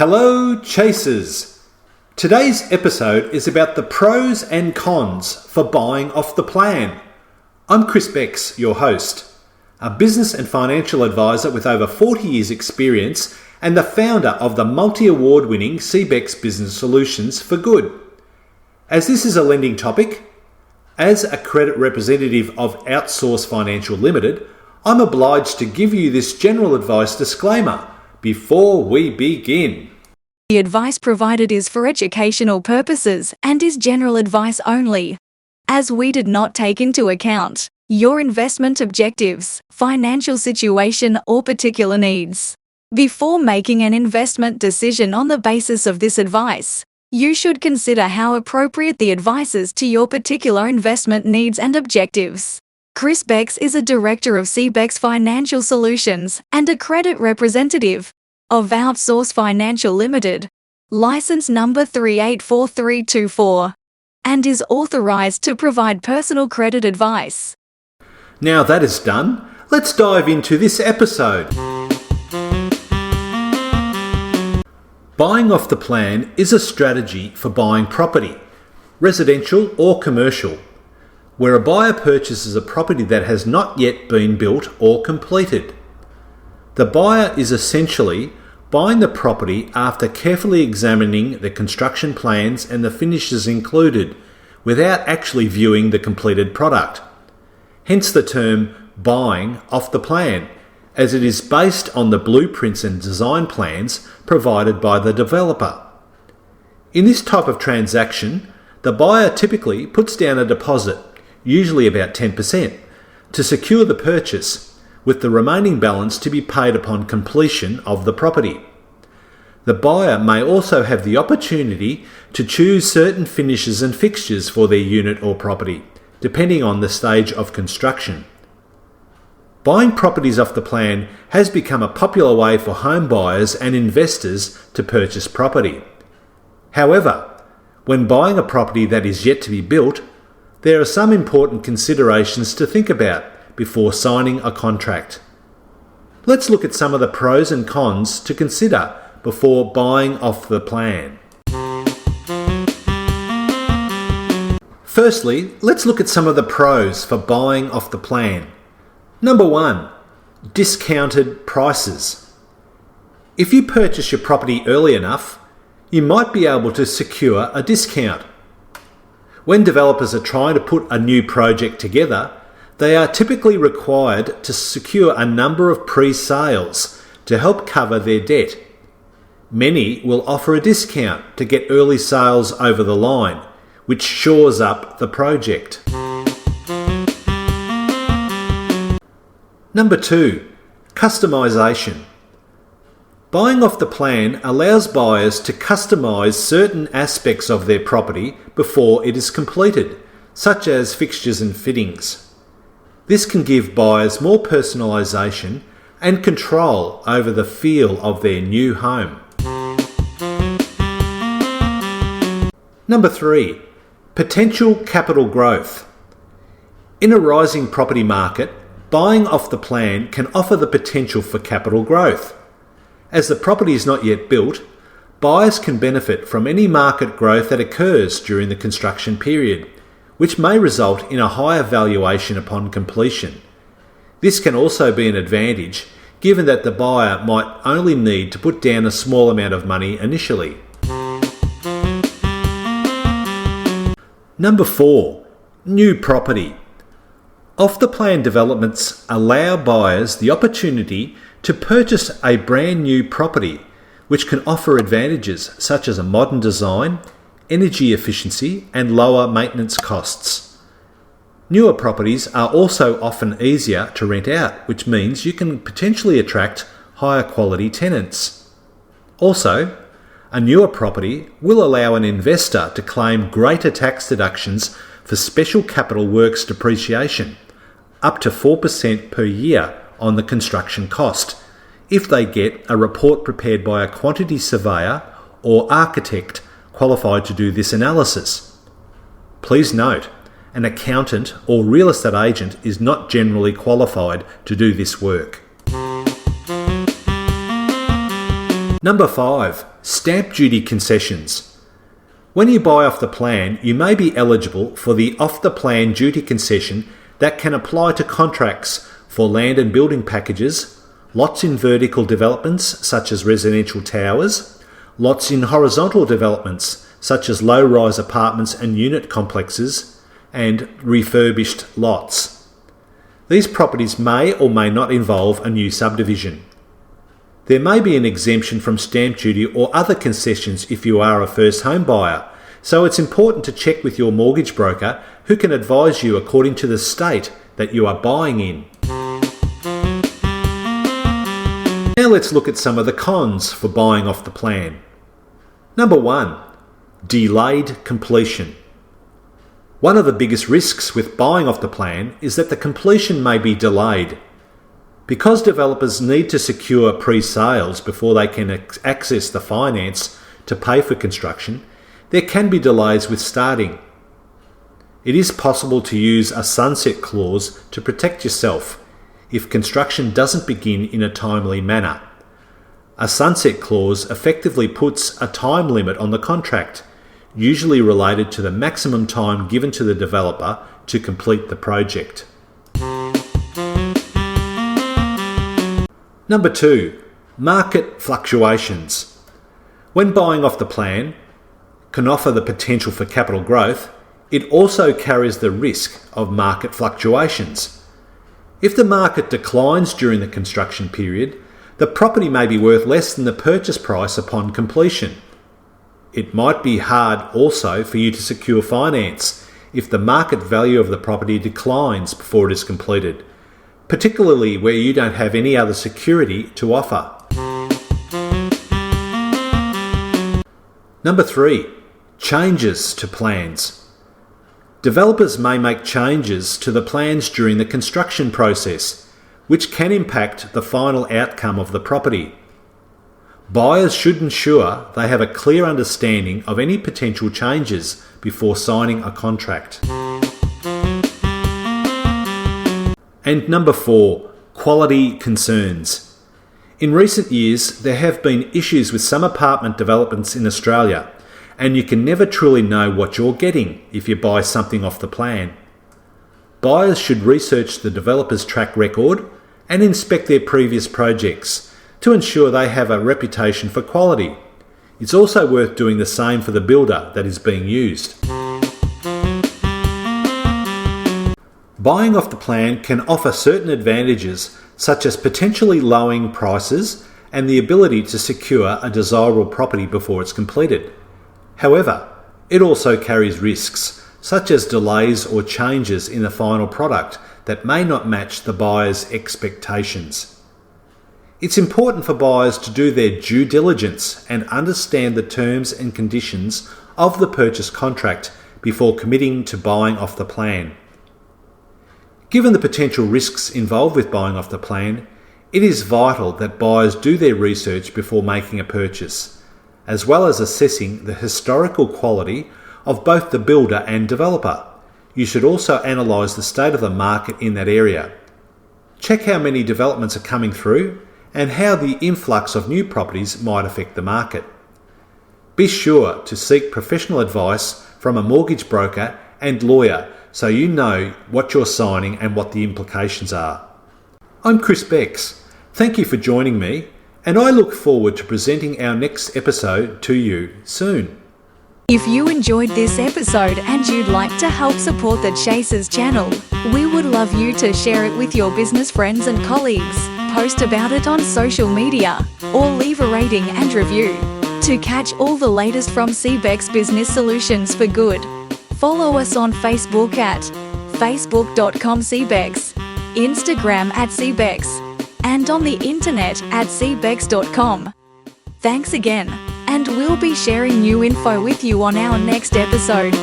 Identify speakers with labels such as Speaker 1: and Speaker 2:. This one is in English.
Speaker 1: Hello, chasers. Today's episode is about the pros and cons for buying off the plan. I'm Chris Becks, your host, a business and financial advisor with over 40 years experience and the founder of the multi-award winning CBEX Business Solutions for Good. As this is a lending topic, as a credit representative of Outsource Financial Limited, I'm obliged to give you this general advice disclaimer before we begin.
Speaker 2: The advice provided is for educational purposes and is general advice only, as we did not take into account your investment objectives, financial situation, or particular needs. Before making an investment decision on the basis of this advice, you should consider how appropriate the advice is to your particular investment needs and objectives. Chris Becks is a director of CBEX Financial Solutions and a credit representative of Outsource Financial Limited, license number 384324, and is authorized to provide personal credit advice.
Speaker 1: Now that is done, let's dive into this episode. Buying off the plan is a strategy for buying property, residential or commercial, where a buyer purchases a property that has not yet been built or completed. The buyer is essentially buying the property after carefully examining the construction plans and the finishes included, without actually viewing the completed product. Hence the term buying off the plan, as it is based on the blueprints and design plans provided by the developer. In this type of transaction, the buyer typically puts down a deposit, usually about 10%, to secure the purchase, with the remaining balance to be paid upon completion of the property. The buyer may also have the opportunity to choose certain finishes and fixtures for their unit or property, depending on the stage of construction. Buying properties off the plan has become a popular way for home buyers and investors to purchase property. However, when buying a property that is yet to be built, there are some important considerations to think about before signing a contract. Let's look at some of the pros and cons to consider before buying off the plan. Firstly, let's look at some of the pros for buying off the plan. Number 1, discounted prices. If you purchase your property early enough, you might be able to secure a discount. When developers are trying to put a new project together, they are typically required to secure a number of pre-sales to help cover their debt. Many will offer a discount to get early sales over the line, which shores up the project. Number 2, customization. Buying off the plan allows buyers to customize certain aspects of their property before it is completed, such as fixtures and fittings. This can give buyers more personalization and control over the feel of their new home. Number 3, potential capital growth. In a rising property market, buying off the plan can offer the potential for capital growth. As the property is not yet built, buyers can benefit from any market growth that occurs during the construction period, which may result in a higher valuation upon completion. This can also be an advantage, given that the buyer might only need to put down a small amount of money initially. Number 4, new property. Off-the-plan developments allow buyers the opportunity to purchase a brand new property, which can offer advantages such as a modern design, energy efficiency, and lower maintenance costs. Newer properties are also often easier to rent out, which means you can potentially attract higher quality tenants. Also, a newer property will allow an investor to claim greater tax deductions for special capital works depreciation, up to 4% per year on the construction cost, if they get a report prepared by a quantity surveyor or architect qualified to do this analysis. Please note, an accountant or real estate agent is not generally qualified to do this work. Number 5, Stamp duty concessions. When you buy off the plan, you may be eligible for the off-the-plan duty concession that can apply to contracts for land and building packages, lots in vertical developments such as residential towers, lots in horizontal developments such as low-rise apartments and unit complexes, and refurbished lots. These properties may or may not involve a new subdivision. There may be an exemption from stamp duty or other concessions if you are a first home buyer, so it's important to check with your mortgage broker who can advise you according to the state that you are buying in. Now let's look at some of the cons for buying off the plan. Number 1. Delayed completion. One of the biggest risks with buying off the plan is that the completion may be delayed. Because developers need to secure pre-sales before they can access the finance to pay for construction, there can be delays with starting. It is possible to use a sunset clause to protect yourself if construction doesn't begin in a timely manner. A sunset clause effectively puts a time limit on the contract, usually related to the maximum time given to the developer to complete the project. Number 2. Market fluctuations. When buying off the plan can offer the potential for capital growth, it also carries the risk of market fluctuations. If the market declines during the construction period, the property may be worth less than the purchase price upon completion. It might be hard also for you to secure finance if the market value of the property declines before it is completed, particularly where you don't have any other security to offer. Number 3. Changes to plans. Developers may make changes to the plans during the construction process, which can impact the final outcome of the property. Buyers should ensure they have a clear understanding of any potential changes before signing a contract. And number 4, quality concerns. In recent years, there have been issues with some apartment developments in Australia, and you can never truly know what you're getting if you buy something off the plan. Buyers should research the developer's track record and inspect their previous projects to ensure they have a reputation for quality. It's also worth doing the same for the builder that is being used. Buying off the plan can offer certain advantages, such as potentially lowering prices and the ability to secure a desirable property before it's completed. However, it also carries risks, such as delays or changes in the final product that may not match the buyer's expectations. It's important for buyers to do their due diligence and understand the terms and conditions of the purchase contract before committing to buying off the plan. Given the potential risks involved with buying off the plan, it is vital that buyers do their research before making a purchase, as well as assessing the historical quality of both the builder and developer. You should also analyse the state of the market in that area. Check how many developments are coming through and how the influx of new properties might affect the market. Be sure to seek professional advice from a mortgage broker and lawyer so you know what you're signing and what the implications are. I'm Chris Becks. Thank you for joining me, and I look forward to presenting our next episode to you soon.
Speaker 2: If you enjoyed this episode and you'd like to help support the Chasers channel, we would love you to share it with your business friends and colleagues, post about it on social media, or leave a rating and review. To catch all the latest from CBEX Business Solutions for Good, follow us on Facebook at facebook.com/CBEX, Instagram at CBEX, and on the internet at cbex.com. Thanks again, and we'll be sharing new info with you on our next episode.